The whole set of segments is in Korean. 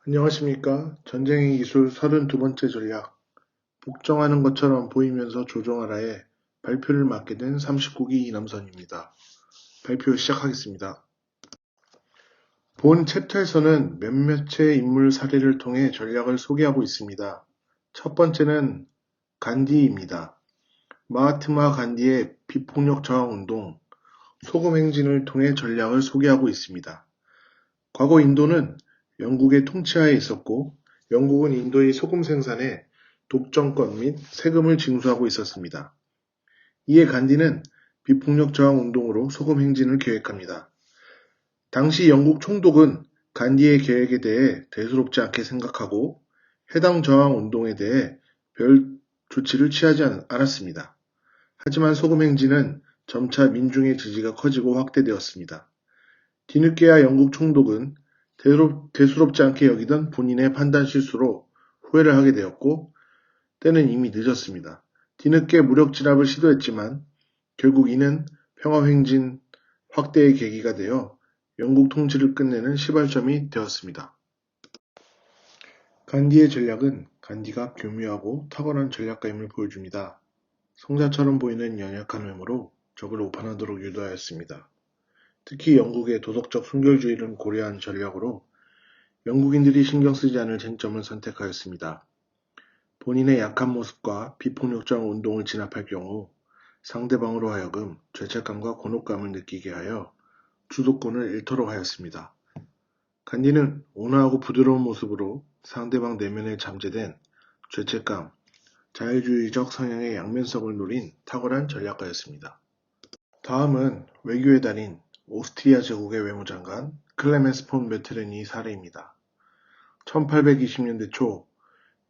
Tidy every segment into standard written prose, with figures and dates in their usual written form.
안녕하십니까. 전쟁의 기술 32번째 전략. 복종하는 것처럼 보이면서 조종하라에 발표를 맡게 된 39기 이남선입니다. 발표 시작하겠습니다. 본 챕터에서는 몇몇의 인물 사례를 통해 전략을 소개하고 있습니다. 첫 번째는 간디입니다. 마하트마 간디의 비폭력 저항 운동, 소금 행진을 통해 전략을 소개하고 있습니다. 과거 인도는 영국의 통치하에 있었고 영국은 인도의 소금 생산에 독점권 및 세금을 징수하고 있었습니다. 이에 간디는 비폭력 저항 운동으로 소금 행진을 계획합니다. 당시 영국 총독은 간디의 계획에 대해 대수롭지 않게 생각하고 해당 저항 운동에 대해 별 조치를 취하지 않았습니다. 하지만 소금 행진은 점차 민중의 지지가 커지고 확대되었습니다. 뒤늦게야 영국 총독은 대수롭지 않게 여기던 본인의 판단 실수로 후회를 하게 되었고 때는 이미 늦었습니다. 뒤늦게 무력 진압을 시도했지만 결국 이는 평화행진 확대의 계기가 되어 영국 통치를 끝내는 시발점이 되었습니다. 간디의 전략은 간디가 교묘하고 탁월한 전략가임을 보여줍니다. 성자처럼 보이는 연약한 외모로 적을 오판하도록 유도하였습니다. 특히 영국의 도덕적 순결주의를 고려한 전략으로 영국인들이 신경 쓰지 않을 쟁점을 선택하였습니다. 본인의 약한 모습과 비폭력적 운동을 진압할 경우 상대방으로 하여금 죄책감과 곤혹감을 느끼게 하여 주도권을 잃도록 하였습니다. 간디는 온화하고 부드러운 모습으로 상대방 내면에 잠재된 죄책감, 자유주의적 성향의 양면성을 노린 탁월한 전략가였습니다. 다음은 외교의 달인 오스트리아 제국의 외무장관 클레멘스 폰 메테르니 사례입니다. 1820년대 초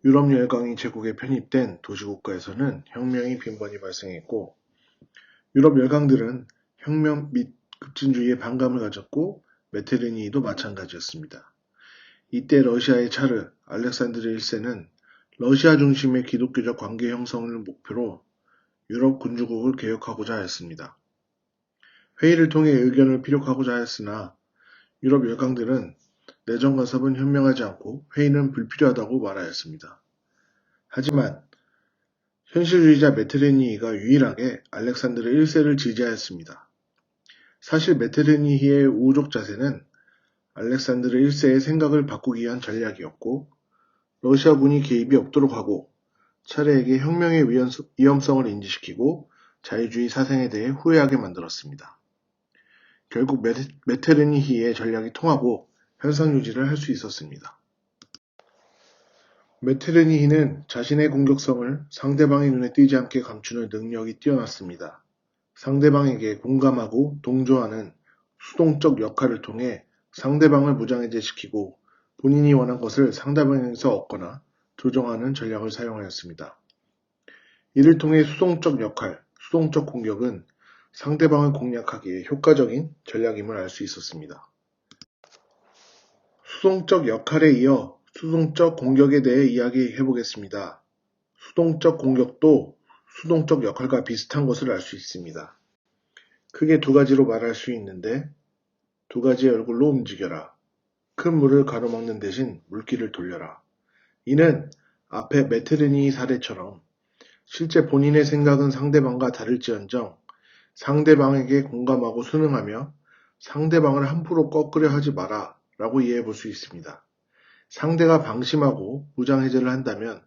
유럽 열강이 제국에 편입된 도시국가에서는 혁명이 빈번히 발생했고 유럽 열강들은 혁명 및 급진주의에 반감을 가졌고 메테르니도 마찬가지였습니다. 이때 러시아의 차르 알렉산드르 1세는 러시아 중심의 기독교적 관계 형성을 목표로 유럽 군주국을 개혁하고자 하였습니다. 회의를 통해 의견을 피력하고자 하였으나 유럽 열강들은 내정 간섭은 현명하지 않고 회의는 불필요하다고 말하였습니다. 하지만 현실주의자 메테르니히가 유일하게 알렉산드르 1세를 지지하였습니다. 사실 메테르니히의 우호적 자세는 알렉산드르 1세의 생각을 바꾸기 위한 전략이었고 러시아군이 개입이 없도록 하고 차르에게 혁명의 위험성을 인지시키고 자유주의 사상에 대해 후회하게 만들었습니다. 결국 메테르니히의 전략이 통하고 현상 유지를 할 수 있었습니다. 메테르니히는 자신의 공격성을 상대방의 눈에 띄지 않게 감추는 능력이 뛰어났습니다. 상대방에게 공감하고 동조하는 수동적 역할을 통해 상대방을 무장해제시키고 본인이 원한 것을 상대방에게서 얻거나 조정하는 전략을 사용하였습니다. 이를 통해 수동적 역할, 수동적 공격은 상대방을 공략하기에 효과적인 전략임을 알 수 있었습니다. 수동적 역할에 이어 수동적 공격에 대해 이야기해 보겠습니다. 수동적 공격도 수동적 역할과 비슷한 것을 알 수 있습니다. 크게 두 가지로 말할 수 있는데 두 가지의 얼굴로 움직여라. 큰 물을 가로막는 대신 물길을 돌려라. 이는 앞의 메테르니 사례처럼 실제 본인의 생각은 상대방과 다를지언정 상대방에게 공감하고 순응하며 상대방을 함부로 꺾으려 하지 마라 라고 이해해 볼 수 있습니다. 상대가 방심하고 무장해제를 한다면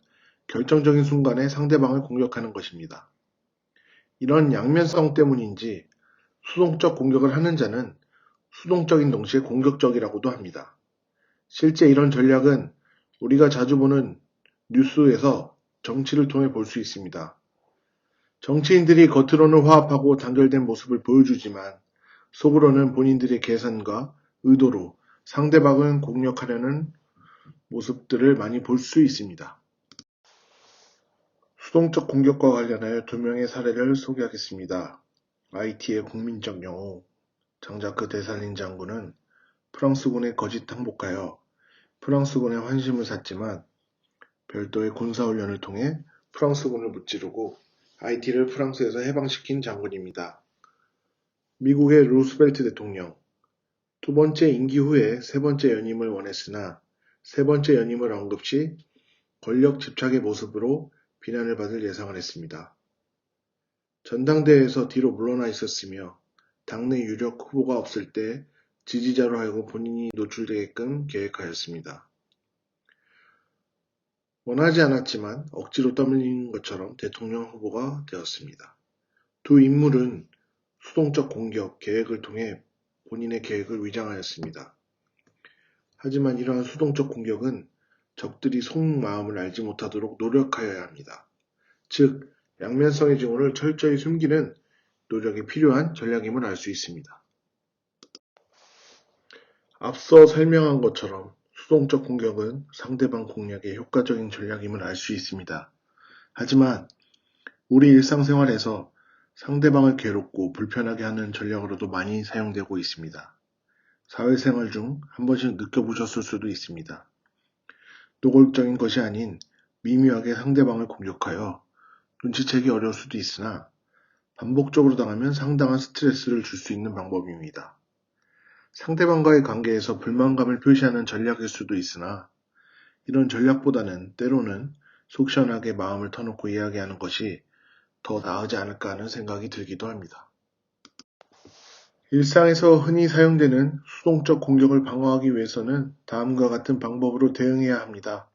결정적인 순간에 상대방을 공격하는 것입니다. 이런 양면성 때문인지 수동적 공격을 하는 자는 수동적인 동시에 공격적이라고도 합니다. 실제 이런 전략은 우리가 자주 보는 뉴스에서 정치를 통해 볼 수 있습니다. 정치인들이 겉으로는 화합하고 단결된 모습을 보여주지만 속으로는 본인들의 계산과 의도로 상대방을 공격하려는 모습들을 많이 볼 수 있습니다. 수동적 공격과 관련하여 두 명의 사례를 소개하겠습니다. IT의 국민적 영웅 장자크 데살린 장군은 프랑스군에 거짓 항복하여 프랑스군의 환심을 샀지만 별도의 군사훈련을 통해 프랑스군을 무찌르고 IT를 프랑스에서 해방시킨 장군입니다. 미국의 루스벨트 대통령 두 번째 임기 후에 세 번째 연임을 원했으나 세 번째 연임을 언급 시 권력 집착의 모습으로 비난을 받을 예상을 했습니다. 전당대회에서 뒤로 물러나 있었으며 당내 유력 후보가 없을 때 지지자로 하여금 본인이 노출되게끔 계획하였습니다. 원하지 않았지만 억지로 떠밀린 것처럼 대통령 후보가 되었습니다. 두 인물은 수동적 공격 계획을 통해 본인의 계획을 위장하였습니다. 하지만 이러한 수동적 공격은 적들이 속마음을 알지 못하도록 노력하여야 합니다. 즉, 양면성의 징후를 철저히 숨기는 노력이 필요한 전략임을 알 수 있습니다. 앞서 설명한 것처럼 수동적 공격은 상대방 공략에 효과적인 전략임을 알 수 있습니다. 하지만 우리 일상생활에서 상대방을 괴롭고 불편하게 하는 전략으로도 많이 사용되고 있습니다. 사회생활 중 한 번씩 느껴보셨을 수도 있습니다. 노골적인 것이 아닌 미묘하게 상대방을 공격하여 눈치채기 어려울 수도 있으나 반복적으로 당하면 상당한 스트레스를 줄 수 있는 방법입니다. 상대방과의 관계에서 불만감을 표시하는 전략일 수도 있으나 이런 전략보다는 때로는 속 시원하게 마음을 터놓고 이야기하는 것이 더 나으지 않을까 하는 생각이 들기도 합니다. 일상에서 흔히 사용되는 수동적 공격을 방어하기 위해서는 다음과 같은 방법으로 대응해야 합니다.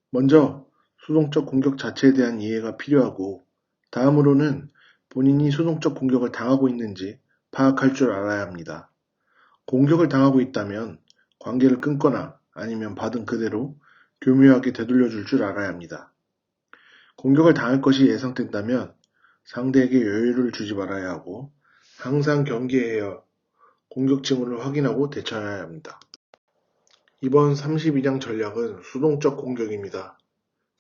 먼저 수동적 공격 자체에 대한 이해가 필요하고 다음으로는 본인이 수동적 공격을 당하고 있는지 파악할 줄 알아야 합니다. 공격을 당하고 있다면 관계를 끊거나 아니면 받은 그대로 교묘하게 되돌려줄 줄 알아야 합니다. 공격을 당할 것이 예상된다면 상대에게 여유를 주지 말아야 하고 항상 경계하여 공격 징후를 확인하고 대처해야 합니다. 이번 32장 전략은 수동적 공격입니다.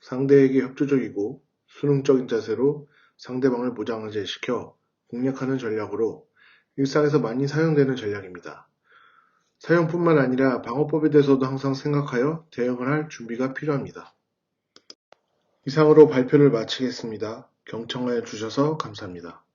상대에게 협조적이고 수능적인 자세로 상대방을 무장해제시켜 공략하는 전략으로 일상에서 많이 사용되는 전략입니다. 사용뿐만 아니라 방어법에 대해서도 항상 생각하여 대응을 할 준비가 필요합니다. 이상으로 발표를 마치겠습니다. 경청하여 주셔서 감사합니다.